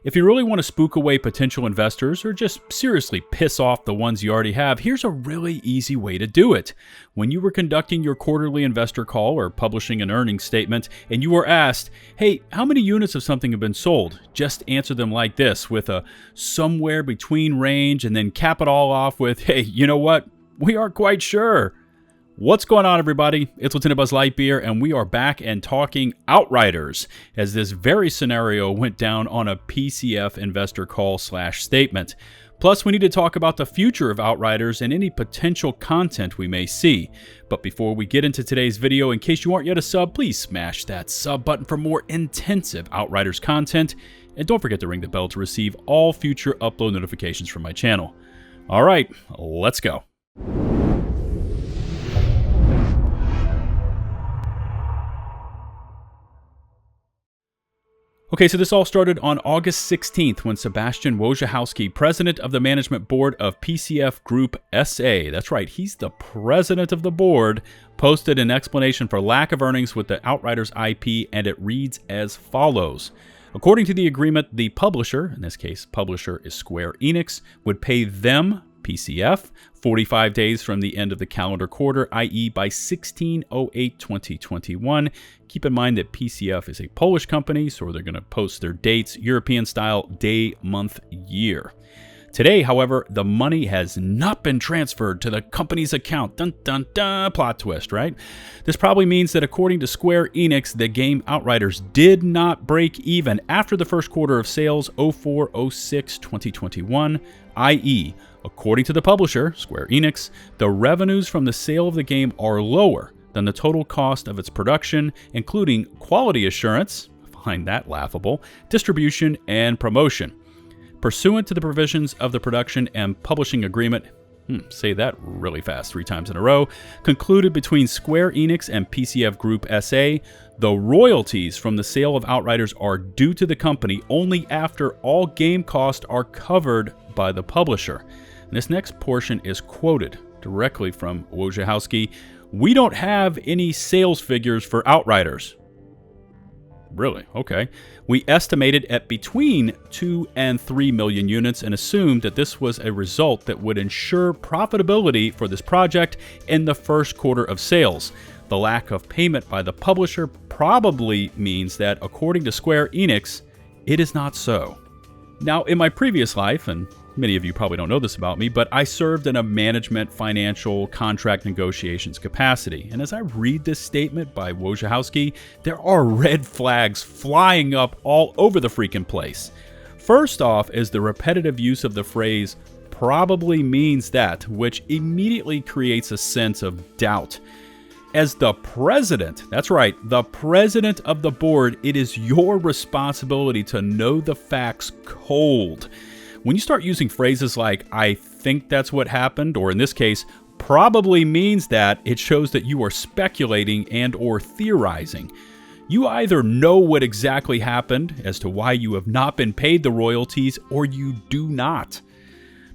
If you really want to spook away potential investors or just seriously piss off the ones you already have, here's a really easy way to do it. When you were conducting your quarterly investor call or publishing an earnings statement and you were asked, hey, how many units of something have been sold? Just answer them like this with a somewhere between range and then cap it all off with, hey, you know what? We aren't quite sure. What's going on, everybody? It's LtBuzzLitebeer, and we are back and talking Outriders, as this very scenario went down on a PCF investor call/statement. Plus, we need to talk about the future of Outriders and any potential content we may see. But before we get into today's video, in case you aren't yet a sub, please smash that sub button for more intensive Outriders content, and don't forget to ring the bell to receive all future upload notifications from my channel. All right, let's go. Okay, so this all started on August 16th when Sebastian Wojciechowski, president of the management board of PCF Group SA, that's right, he's the president of the board, posted an explanation for lack of earnings with the Outriders IP, and it reads as follows. According to the agreement, the publisher, in this case, publisher is Square Enix, would pay them, PCF, 45 days from the end of the calendar quarter, i.e. by 16/08/2021. Keep in mind that PCF is a Polish company, so they're going to post their dates, European style, day, month, year. Today, however, the money has not been transferred to the company's account. Dun dun dun, plot twist, right? This probably means that according to Square Enix, the game Outriders did not break even after the first quarter of sales 04/06/2021, i.e., according to the publisher, Square Enix, the revenues from the sale of the game are lower than the total cost of its production, including quality assurance, I find that laughable, distribution, and promotion. Pursuant to the provisions of the production and publishing agreement, say that really fast 3 times in a row, concluded between Square Enix and PCF Group SA, the royalties from the sale of Outriders are due to the company only after all game costs are covered by the publisher. And this next portion is quoted directly from Wojciechowski. We don't have any sales figures for Outriders. Really? Okay. We estimated at between 2 and 3 million units and assumed that this was a result that would ensure profitability for this project in the first quarter of sales. The lack of payment by the publisher probably means that, according to Square Enix, it is not so. Now, in my previous life, and many of you probably don't know this about me, but I served in a management, financial, contract negotiations capacity. And as I read this statement by Wojciechowski, there are red flags flying up all over the freaking place. First off is the repetitive use of the phrase probably means that, which immediately creates a sense of doubt. As the president, that's right, the president of the board, it is your responsibility to know the facts cold. When you start using phrases like, I think that's what happened, or in this case, probably means that, it shows that you are speculating and or theorizing. You either know what exactly happened as to why you have not been paid the royalties, or you do not.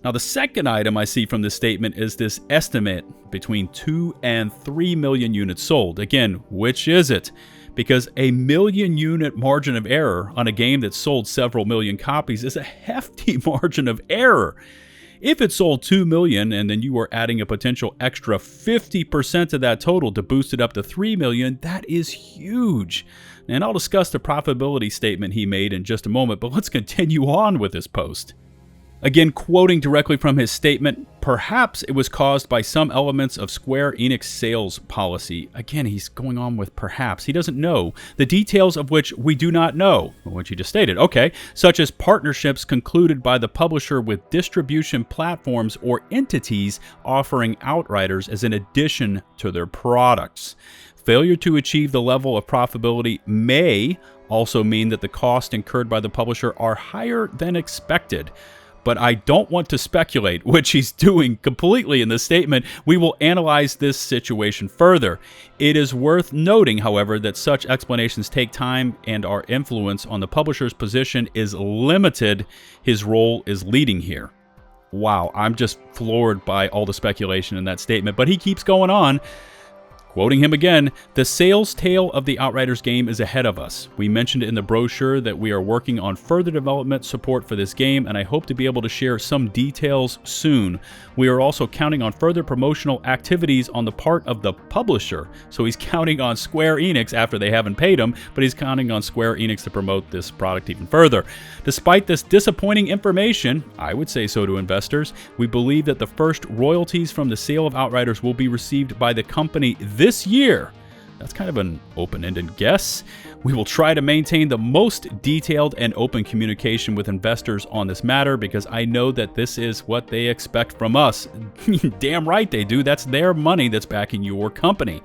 Now, the second item I see from this statement is this estimate between 2 and 3 million units sold. Again, which is it? Because a million unit margin of error on a game that sold several million copies is a hefty margin of error. If it sold 2 million and then you are adding a potential extra 50% of that total to boost it up to 3 million, that is huge. And I'll discuss the profitability statement he made in just a moment, but let's continue on with this post. Again, quoting directly from his statement, perhaps it was caused by some elements of Square Enix sales policy. Again, he's going on with perhaps. He doesn't know, the details of which we do not know, which he just stated. Okay, such as partnerships concluded by the publisher with distribution platforms or entities offering Outriders as an addition to their products. Failure to achieve the level of profitability may also mean that the costs incurred by the publisher are higher than expected. But I don't want to speculate, which he's doing completely in this statement. We will analyze this situation further. It is worth noting, however, that such explanations take time and our influence on the publisher's position is limited. His role is leading here. Wow, I'm just floored by all the speculation in that statement. But he keeps going on. Quoting him again, "The sales tail of the Outriders game is ahead of us. We mentioned in the brochure that we are working on further development support for this game, and I hope to be able to share some details soon. We are also counting on further promotional activities on the part of the publisher." So he's counting on Square Enix after they haven't paid him, but he's counting on Square Enix to promote this product even further. Despite this disappointing information, I would say so to investors, we believe that the first royalties from the sale of Outriders will be received by the company this year. That's kind of an open-ended guess. We will try to maintain the most detailed and open communication with investors on this matter because I know that this is what they expect from us. Damn right they do. That's their money that's backing your company.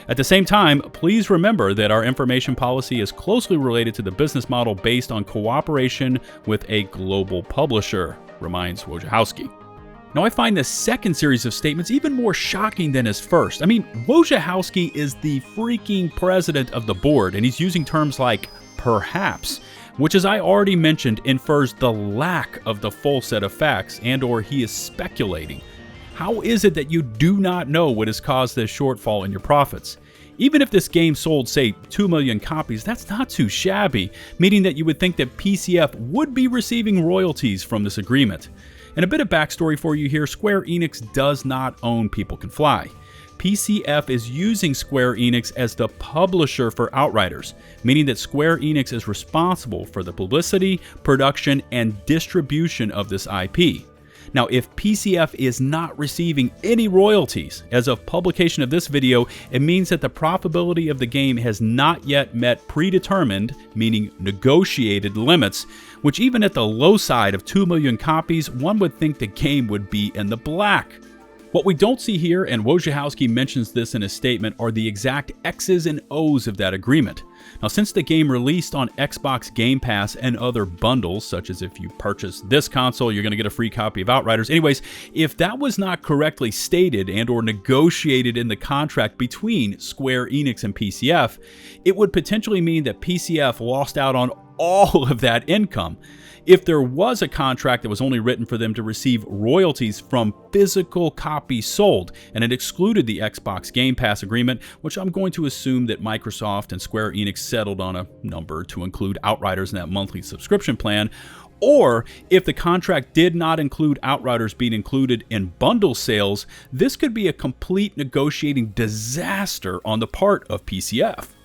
At the same time, please remember that our information policy is closely related to the business model based on cooperation with a global publisher, reminds Wojciechowski. Now, I find this second series of statements even more shocking than his first. I mean, Wojciechowski is the freaking president of the board, and he's using terms like perhaps, which, as I already mentioned, infers the lack of the full set of facts, and/or he is speculating. How is it that you do not know what has caused this shortfall in your profits? Even if this game sold, say, 2 million copies, that's not too shabby, meaning that you would think that PCF would be receiving royalties from this agreement. And a bit of backstory for you here, Square Enix does not own People Can Fly. PCF is using Square Enix as the publisher for Outriders, meaning that Square Enix is responsible for the publicity, production, and distribution of this IP. Now, if PCF is not receiving any royalties as of publication of this video, it means that the profitability of the game has not yet met predetermined, meaning negotiated limits, which even at the low side of 2 million copies, one would think the game would be in the black. What we don't see here, and Wojciechowski mentions this in his statement, are the exact X's and O's of that agreement. Now, since the game released on Xbox Game Pass and other bundles, such as if you purchase this console, you're going to get a free copy of Outriders. Anyways, if that was not correctly stated and or negotiated in the contract between Square Enix and PCF, it would potentially mean that PCF lost out on all of that income. If there was a contract that was only written for them to receive royalties from physical copies sold, and it excluded the Xbox Game Pass agreement, which I'm going to assume that Microsoft and Square Enix settled on a number to include Outriders in that monthly subscription plan, or if the contract did not include Outriders being included in bundle sales, this could be a complete negotiating disaster on the part of PCF.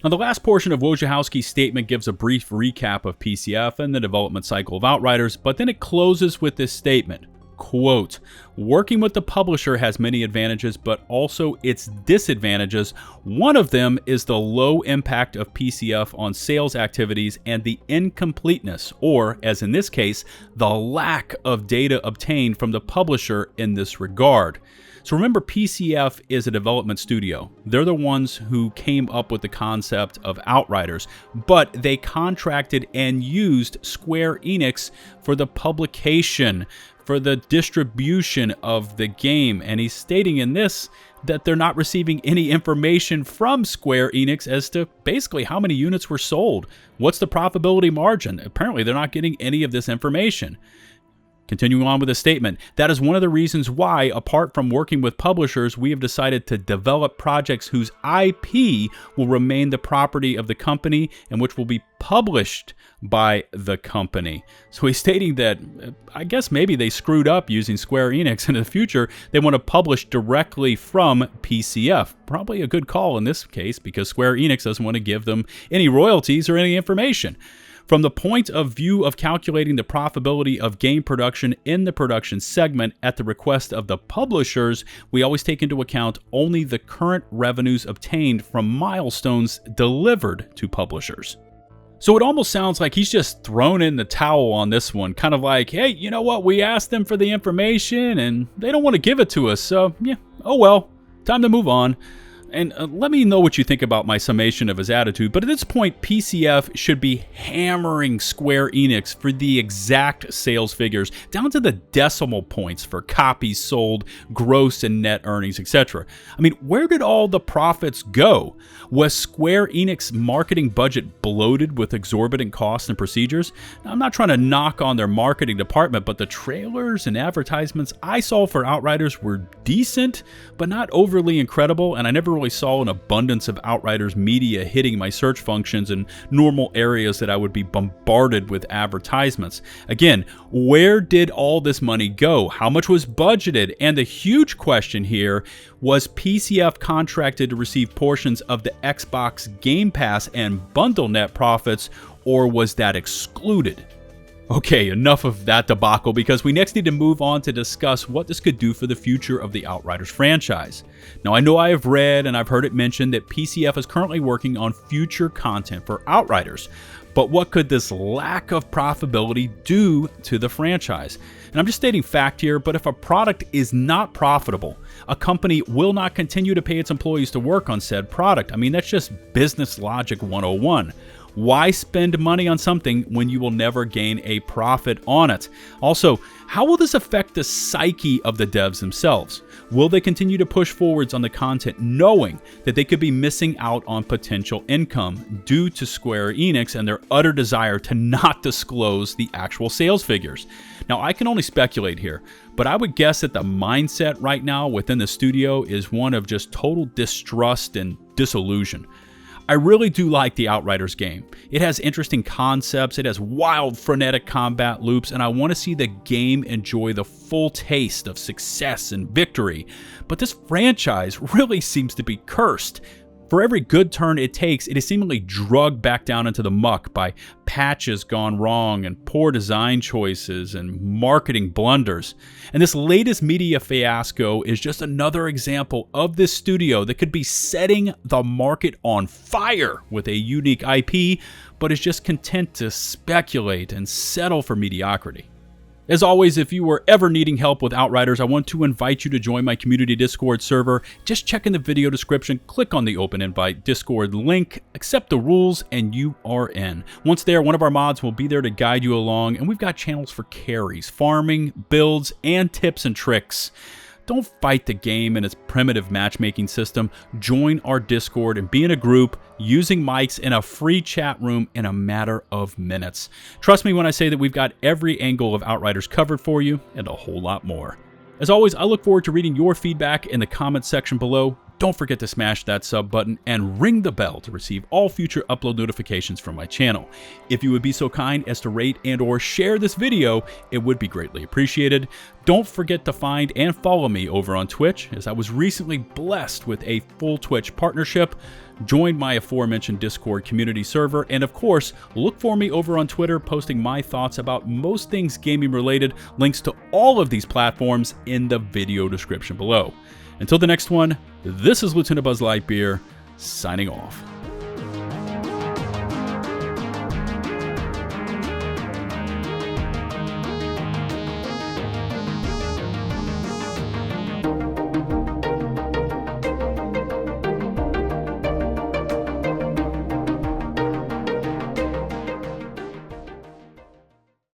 Now, the last portion of Wojciechowski's statement gives a brief recap of PCF and the development cycle of Outriders, but then it closes with this statement, quote, "Working with the publisher has many advantages, but also its disadvantages. One of them is the low impact of PCF on sales activities and the incompleteness, or, as in this case, the lack of data obtained from the publisher in this regard." So remember, PCF is a development studio. They're the ones who came up with the concept of Outriders, but they contracted and used Square Enix for the publication, for the distribution of the game. And he's stating in this that they're not receiving any information from Square Enix as to basically how many units were sold. What's the profitability margin? Apparently, they're not getting any of this information. Continuing on with the statement, that is one of the reasons why, apart from working with publishers, we have decided to develop projects whose IP will remain the property of the company and which will be published by the company. So he's stating that, I guess maybe they screwed up using Square Enix, and in the future, they want to publish directly from PCF. Probably a good call in this case because Square Enix doesn't want to give them any royalties or any information. From the point of view of calculating the profitability of game production in the production segment at the request of the publishers, we always take into account only the current revenues obtained from milestones delivered to publishers. So it almost sounds like he's just thrown in the towel on this one, kind of like, hey, you know what, we asked them for the information and they don't want to give it to us, so yeah, oh well, time to move on. And let me know what you think about my summation of his attitude, but at this point, PCF should be hammering Square Enix for the exact sales figures, down to the decimal points for copies sold, gross and net earnings, etc. I mean, where did all the profits go? Was Square Enix marketing budget bloated with exorbitant costs and procedures? Now, I'm not trying to knock on their marketing department, but the trailers and advertisements I saw for Outriders were decent, but not overly incredible, and I never really probably saw an abundance of Outriders media hitting my search functions in normal areas that I would be bombarded with advertisements. Again, where did all this money go? How much was budgeted? And the huge question here, was PCF contracted to receive portions of the Xbox Game Pass and bundle net profits, or was that excluded? Okay, enough of that debacle, because we next need to move on to discuss what this could do for the future of the Outriders franchise. Now, I know I have read and I've heard it mentioned that PCF is currently working on future content for Outriders, but what could this lack of profitability do to the franchise? And I'm just stating fact here, but if a product is not profitable, a company will not continue to pay its employees to work on said product. I mean, that's just business logic 101. Why spend money on something when you will never gain a profit on it? Also, how will this affect the psyche of the devs themselves? Will they continue to push forwards on the content knowing that they could be missing out on potential income due to Square Enix and their utter desire to not disclose the actual sales figures? Now, I can only speculate here, but I would guess that the mindset right now within the studio is one of just total distrust and disillusion. I really do like the Outriders game. It has interesting concepts, it has wild, frenetic combat loops, and I want to see the game enjoy the full taste of success and victory. But this franchise really seems to be cursed. For every good turn it takes, it is seemingly drugged back down into the muck by patches gone wrong and poor design choices and marketing blunders. And this latest media fiasco is just another example of this studio that could be setting the market on fire with a unique IP, but is just content to speculate and settle for mediocrity. As always, if you are ever needing help with Outriders, I want to invite you to join my community Discord server. Just check in the video description, click on the open invite Discord link, accept the rules, and you are in. Once there, one of our mods will be there to guide you along, and we've got channels for carries, farming, builds, and tips and tricks. Don't fight the game and its primitive matchmaking system. Join our Discord and be in a group using mics in a free chat room in a matter of minutes. Trust me when I say that we've got every angle of Outriders covered for you and a whole lot more. As always, I look forward to reading your feedback in the comments section below. Don't forget to smash that sub button and ring the bell to receive all future upload notifications from my channel. If you would be so kind as to rate and or share this video, it would be greatly appreciated. Don't forget to find and follow me over on Twitch, as I was recently blessed with a full Twitch partnership. Join my aforementioned Discord community server, and of course, look for me over on Twitter, posting my thoughts about most things gaming related. Links to all of these platforms in the video description below. Until the next one, this is LtBuzzLitebeer, signing off.